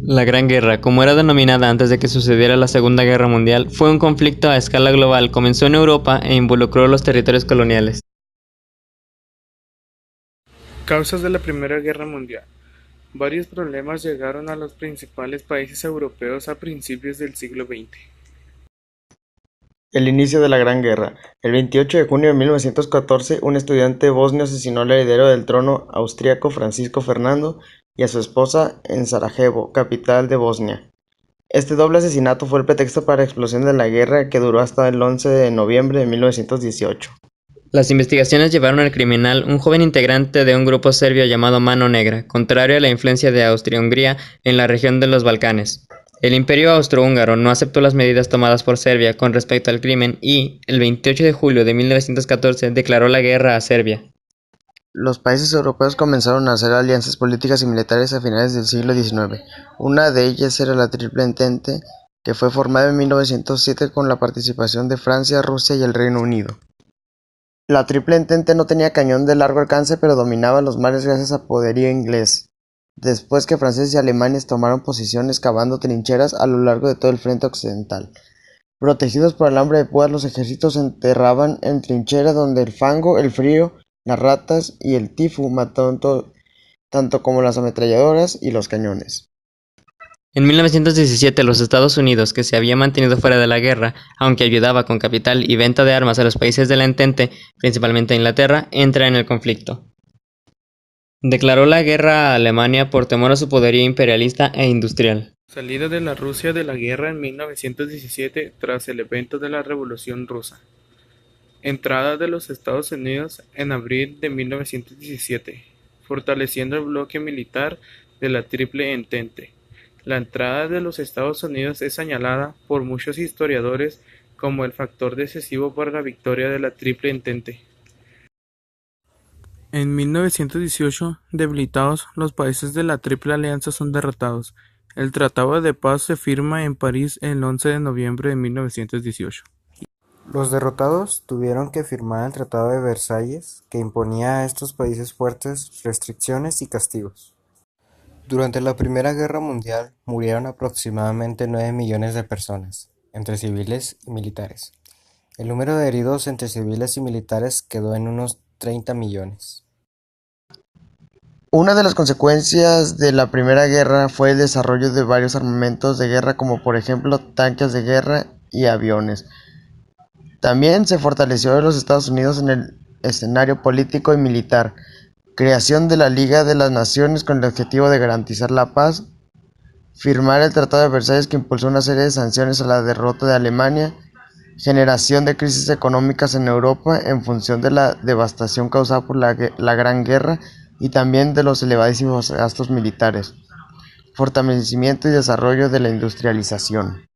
La Gran Guerra, como era denominada antes de que sucediera la Segunda Guerra Mundial, fue un conflicto a escala global, comenzó en Europa e involucró los territorios coloniales. Causas de la Primera Guerra Mundial. Varios problemas llegaron a los principales países europeos a principios del siglo XX. El inicio de la Gran Guerra. El 28 de junio de 1914, un estudiante bosnio asesinó al heredero del trono austríaco Francisco Fernando y a su esposa en Sarajevo, capital de Bosnia. Este doble asesinato fue el pretexto para la explosión de la guerra que duró hasta el 11 de noviembre de 1918. Las investigaciones llevaron al criminal, un joven integrante de un grupo serbio llamado Mano Negra, contrario a la influencia de Austria-Hungría en la región de los Balcanes. El Imperio Austrohúngaro no aceptó las medidas tomadas por Serbia con respecto al crimen y, el 28 de julio de 1914, declaró la guerra a Serbia. Los países europeos comenzaron a hacer alianzas políticas y militares a finales del siglo XIX. Una de ellas era la Triple Entente, que fue formada en 1907 con la participación de Francia, Rusia y el Reino Unido. La Triple Entente no tenía cañón de largo alcance, pero dominaba los mares gracias a poderío inglés. Después que franceses y alemanes tomaron posiciones cavando trincheras a lo largo de todo el frente occidental. Protegidos por el hambre de púas, los ejércitos se enterraban en trincheras donde el fango, el frío, las ratas y el tifo mataron tanto como las ametralladoras y los cañones. En 1917, los Estados Unidos, que se había mantenido fuera de la guerra, aunque ayudaba con capital y venta de armas a los países de la Entente, principalmente a Inglaterra, entra en el conflicto. Declaró la guerra a Alemania por temor a su poderío imperialista e industrial. Salida de la Rusia de la guerra en 1917 tras el evento de la Revolución Rusa. Entrada de los Estados Unidos en abril de 1917, fortaleciendo el bloque militar de la Triple Entente. La entrada de los Estados Unidos es señalada por muchos historiadores como el factor decisivo para la victoria de la Triple Entente. En 1918, debilitados, los países de la Triple Alianza son derrotados. El Tratado de Paz se firma en París el 11 de noviembre de 1918. Los derrotados tuvieron que firmar el Tratado de Versalles, que imponía a estos países fuertes restricciones y castigos. Durante la Primera Guerra Mundial murieron aproximadamente 9 millones de personas, entre civiles y militares. El número de heridos entre civiles y militares quedó en unos 30 millones. Una de las consecuencias de la Primera Guerra fue el desarrollo de varios armamentos de guerra, como por ejemplo tanques de guerra y aviones. También se fortaleció a los Estados Unidos en el escenario político y militar. Creación de la Liga de las Naciones con el objetivo de garantizar la paz. Firmar el Tratado de Versalles, que impulsó una serie de sanciones a la derrota de Alemania. Generación de crisis económicas en Europa en función de la devastación causada por la Gran Guerra y también de los elevadísimos gastos militares. Fortalecimiento y desarrollo de la industrialización.